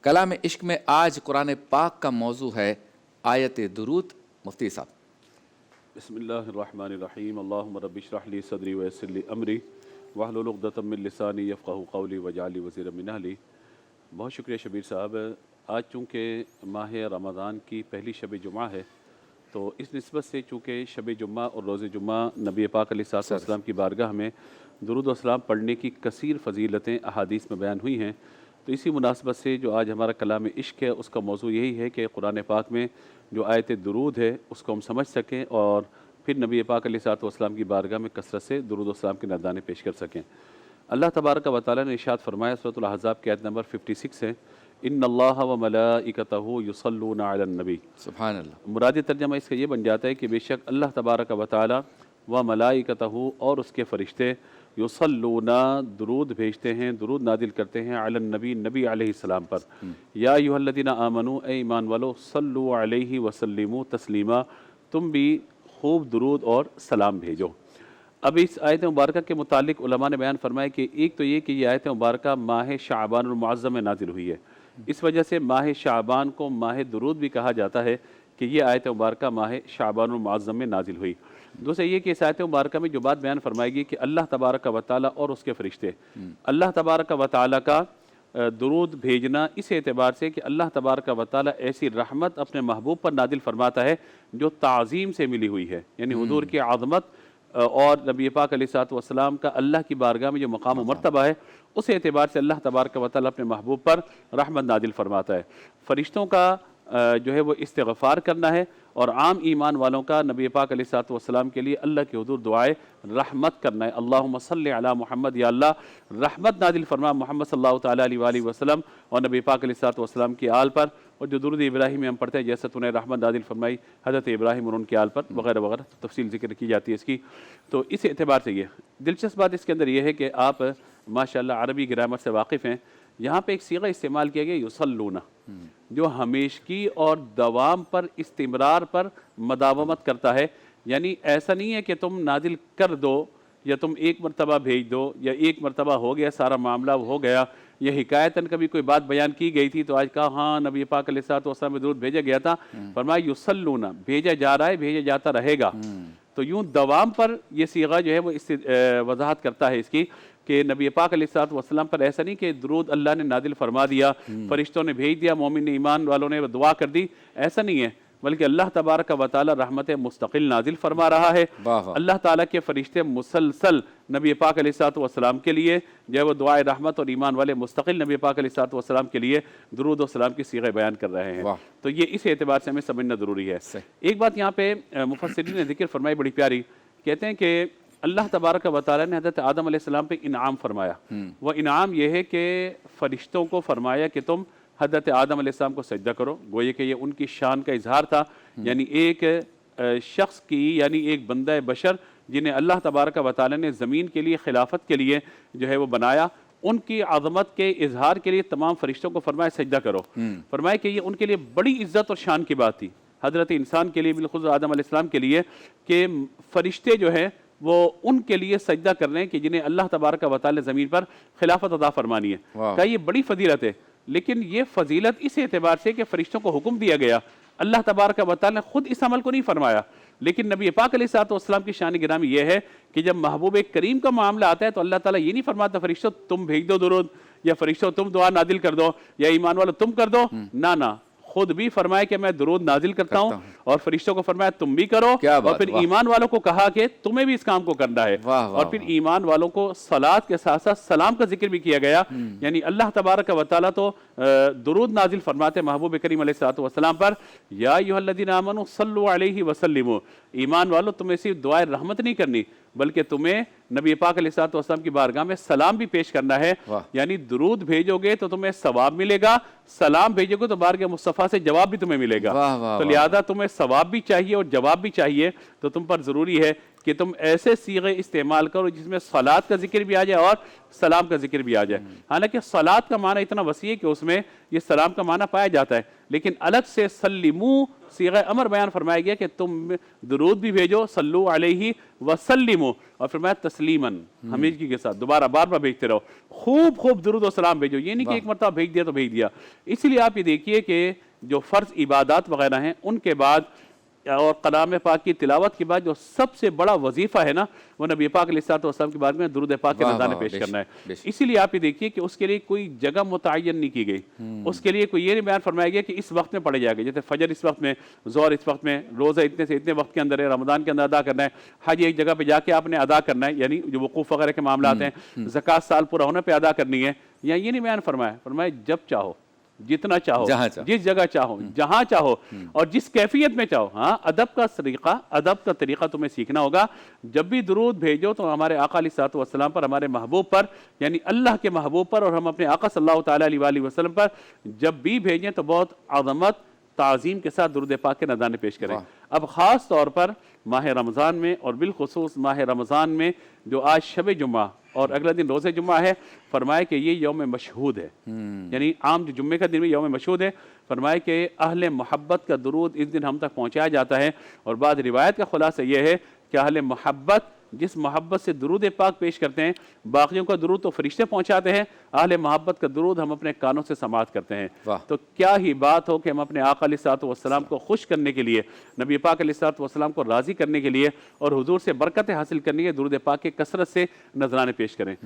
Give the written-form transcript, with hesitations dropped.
کلام عشق میں آج قرآن پاک کا موضوع ہے آیت درود۔ مفتی صاحب بسم اللہ الرحمن الرحیم، اللہم رب اشرح لی صدری ویسر لی امری واحلل عقدۃ من لسانی یفقہوا قولی واجعل لی وزیرا من اہلی۔ بہت شکریہ شبیر صاحب۔ آج چونکہ ماہ رمضان کی پہلی شب جمعہ ہے، تو اس نسبت سے چونکہ شب جمعہ اور روز جمعہ نبی پاک علیہ الصلوۃ والسلام کی بارگاہ میں درود و سلام پڑھنے کی کثیر فضیلتیں احادیث میں بیان ہوئی ہیں، تو اسی مناسبت سے جو آج ہمارا کلام عشق ہے اس کا موضوع یہی ہے کہ قرآن پاک میں جو آیت درود ہے اس کو ہم سمجھ سکیں اور پھر نبی پاک علیہ الصلوۃ والسلام کی بارگاہ میں کثرت سے درود و سلام کے نذرانے پیش کر سکیں۔ اللہ تبارک و تعالیٰ نے ارشاد فرمایا، سورۃ الاحزاب کی آیت نمبر 56 ہے، ان اللہ و ملائکتہ یصلون علی النبی۔ سبحان اللہ۔ مرادی ترجمہ اس کا یہ بن جاتا ہے کہ بے شک اللہ تبارک و تعالیٰ و ملائکتہ اور اس کے فرشتے یصلون درود بھیجتے ہیں، درود نازل کرتے ہیں علی النبی، نبی علیہ السلام پر۔ یا ایھا الذین آمنوا، اے ایمان والو، صلو علیہ وسلموا تسلیما، تم بھی خوب درود اور سلام بھیجو۔ اب اس آیت مبارکہ کے متعلق علماء نے بیان فرمایا کہ ایک تو یہ کہ یہ آیت مبارکہ ماہ شعبان المعظم میں نازل ہوئی ہے، اس وجہ سے ماہ شعبان کو ماہ درود بھی کہا جاتا ہے کہ یہ آیت مبارکہ ماہ شعبان المعظم میں نازل ہوئی۔ دوسرا یہ کہ اس آیت مبارکہ میں جو بات بیان فرمائے گی کہ اللہ تبارک و تعالیٰ اور اس کے فرشتے، اللہ تبارک و تعالیٰ کا درود بھیجنا اس اعتبار سے کہ اللہ تبارک و تعالیٰ ایسی رحمت اپنے محبوب پر نازل فرماتا ہے جو تعظیم سے ملی ہوئی ہے، یعنی حضور کی عظمت اور نبی پاک علیہ الصلوۃ والسلام کا اللہ کی بارگاہ میں جو مقام و مرتبہ ہے، اس اعتبار سے اللہ تبارک و تعالیٰ اپنے محبوب پر رحمت نازل فرماتا ہے۔ فرشتوں کا جو ہے وہ استغفار کرنا ہے، اور عام ایمان والوں کا نبی پاک علیہ الصلوۃ والسلام کے لیے اللہ کے حضور دعائے رحمت کرنا ہے۔ اللہم صلی علی محمد، یا اللہ رحمت نازل فرما محمد صلی اللہ تعالیٰ علیہ وآلہ وسلم اور نبی پاک علیہ الصلوۃ والسلام کی آل پر، اور جو درود ابراہیم میں ہم پڑھتے ہیں جیسے تو نے رحمت نازل فرمائی حضرت ابراہیم اور ان کی آل پر، وغیرہ وغیرہ تفصیل ذکر کی جاتی ہے اس کی۔ تو اس اعتبار سے یہ دلچسپ بات اس کے اندر یہ ہے کہ آپ ماشاءاللہ عربی گرامر سے واقف ہیں، یہاں پہ ایک صیغہ استعمال کیا گیا یصلون، جو ہمیشگی اور دوام پر، استمرار پر مداومت کرتا ہے، یعنی ایسا نہیں ہے کہ تم نازل کر دو یا تم ایک مرتبہ بھیج دو یا ایک مرتبہ ہو گیا سارا معاملہ ہو گیا، یا حکایتاً کبھی کوئی بات بیان کی گئی تھی تو آج کہا ہاں نبی پاک علیہ الصلوۃ والسلام میں درود بھیجا گیا تھا، فرمایا یصلون، بھیجا جا رہا ہے، بھیجا جاتا رہے گا۔ تو یوں دوام پر یہ صیغہ جو ہے وہ وضاحت کرتا ہے اس کی کہ نبی پاک علیہ الصلوۃ والسلام پر ایسا نہیں کہ درود اللہ نے نازل فرما دیا، فرشتوں نے بھیج دیا، مومن ایمان والوں نے دعا کر دی، ایسا نہیں ہے، بلکہ اللہ تبارک و تعالی رحمت مستقل نازل فرما رہا ہے۔ اللہ تعالیٰ کے فرشتے مسلسل نبی پاک علیہ الصلوۃ والسلام کے لیے جو ہے وہ دعائے رحمت اور ایمان والے مستقل نبی پاک علیہ الصلوۃ والسلام کے لیے درود و سلام کی صیغہ بیان کر رہے ہیں۔ تو یہ اس اعتبار سے ہمیں سمجھنا ضروری ہے۔ ایک بات یہاں پہ مفسرین نے ذکر فرمائی بڑی پیاری، کہتے ہیں کہ اللہ تبارک و تعالیٰ نے حضرت آدم علیہ السلام پہ انعام فرمایا، وہ انعام یہ ہے کہ فرشتوں کو فرمایا کہ تم حضرت آدم علیہ السلام کو سجدہ کرو، گویا کہ یہ ان کی شان کا اظہار تھا، یعنی ایک شخص کی، یعنی ایک بندہ بشر جنہیں اللہ تبارک و تعالیٰ نے زمین کے لیے، خلافت کے لیے جو ہے وہ بنایا، ان کی عظمت کے اظہار کے لیے تمام فرشتوں کو فرمایا سجدہ کرو۔ فرمایا کہ یہ ان کے لیے بڑی عزت اور شان کی بات تھی، حضرت انسان کے لیے، بالخصوص آدم علیہ السلام کے لیے، کہ فرشتے جو ہیں وہ ان کے لیے سجدہ کر رہے ہیں کہ جنہیں اللہ تبارک و تعالی زمین پر خلافت عطا فرمانی ہے۔ کہا یہ بڑی فضیلت ہے، لیکن یہ فضیلت اس اعتبار سے کہ فرشتوں کو حکم دیا گیا، اللہ تبارک و تعالی نے خود اس عمل کو نہیں فرمایا، لیکن نبی پاک علیہ الصلوۃ والسلام کی شان گرامی یہ ہے کہ جب محبوب کریم کا معاملہ آتا ہے تو اللہ تعالیٰ یہ نہیں فرماتا فرشتوں تم بھیج دو درود، یا فرشتوں تم دعا نازل کر دو، یا ایمان والو تم کر دو، نہ خود بھی فرمایا کہ میں درود نازل کرتا ہوں، اور فرشتوں کو فرمایا تم بھی کرو، اور پھر ایمان والوں کو کہا کہ تمہیں بھی اس کام کو کرنا ہے، اور پھر ایمان والوں کو صلاۃ کے ساتھ ساتھ سلام کا ذکر بھی کیا گیا، یعنی اللہ تبارک و تعالیٰ تو درود نازل فرماتے محبوب کریم علیہ الصلوۃ والسلام پر، یا ایھا الذین آمنوا صلوا علیہ وسلموا، ایمان والو تمہیں صرف دعائے رحمت نہیں کرنی بلکہ تمہیں نبی پاک علیہ الصلوۃ والسلام کی بارگاہ میں سلام بھی پیش کرنا ہے، یعنی درود بھیجو گے تو تمہیں ثواب ملے گا، سلام بھیجو گے تو بارگاہ مصطفیٰ سے جواب بھی تمہیں ملے گا، تو لہذا تمہیں ثواب بھی چاہیے اور جواب بھی چاہیے، تو تم پر ضروری ہے کہ تم ایسے صیغے استعمال کرو جس میں صلات کا ذکر بھی آ جائے اور سلام کا ذکر بھی آ جائے۔ حالانکہ صلات کا معنی اتنا وسیع ہے کہ اس میں یہ سلام کا معنی پایا جاتا ہے، لیکن الگ سے سلمو صیغہ امر بیان فرمایا گیا کہ تم درود بھی بھیجو، صلو علیہ وسلمو، اور فرمایا تسلیماً، ہمیشگی کے ساتھ، دوبارہ بار بار بھیجتے رہو، خوب خوب درود و سلام بھیجو، یہ نہیں کہ ایک مرتبہ بھیج دیا تو بھیج دیا۔ اسی لیے آپ یہ دیکھیے کہ جو فرض عبادات وغیرہ ہیں ان کے بعد اور کلام پاک کی تلاوت کے بعد جو سب سے بڑا وظیفہ ہے نا، وہ نبی پاک علیہ الصلوۃ والسلام کے بارے میں درود پاک کے نذرانے پیش کرنا ہے۔ اسی لیے آپ یہ دیکھیے کہ اس کے لیے کوئی جگہ متعین نہیں کی گئی، اس کے لیے کوئی یہ نہیں بیان فرمایا گیا کہ اس وقت میں پڑھے جائے گا، جیسے فجر اس وقت میں، ظہر اس وقت میں، روزہ اتنے سے اتنے وقت کے اندر ہے، رمضان کے اندر ادا کرنا ہے، حج ایک جگہ پہ جا کے آپ نے ادا کرنا ہے، یعنی جو وقوف وغیرہ کے معاملات ہیں، زکوٰۃ سال پورا ہونے پہ ادا کرنی ہے، یا یہ نہیں بیان فرمایا، فرمایا جب چاہو، جتنا چاہو، جس جگہ چاہو، جہاں چاہو، اور جس کیفیت میں چاہو۔ ہاں، ادب کا طریقہ تمہیں سیکھنا ہوگا۔ جب بھی درود بھیجو تو ہمارے آقا علیہ الصلوۃ والسلام پر، ہمارے محبوب پر، یعنی اللہ کے محبوب پر، اور ہم اپنے آقا صلی اللہ تعالیٰ علیہ وآلہ وسلم پر جب بھی بھیجیں تو بہت عظمت، تعظیم کے ساتھ درود پاک کے نذرانے پیش کریں۔ اب خاص طور پر ماہ رمضان میں، اور بالخصوص ماہ رمضان میں جو آج شب جمعہ اور اگلا دن روزہ جمعہ ہے، فرمائے کہ یہ یوم مشہود ہے، یعنی عام جو جمعے کا دن بھی یوم مشہود ہے۔ فرمائے کہ اہل محبت کا درود اس دن ہم تک پہنچایا جاتا ہے، اور بعد روایت کا خلاصہ یہ ہے کہ اہل محبت جس محبت سے درود پاک پیش کرتے ہیں، باقیوں کا درود تو فرشتے پہنچاتے ہیں، اہل محبت کا درود ہم اپنے کانوں سے سماعت کرتے ہیں۔ تو کیا ہی بات ہو کہ ہم اپنے آقا علیہ الصلوۃ والسلام کو خوش کرنے کے لیے، نبی پاک علیہ الصلوۃ والسلام کو راضی کرنے کے لیے، اور حضور سے برکتیں حاصل کرنے کے لیے درود پاک کے کثرت سے نذرانے پیش کریں۔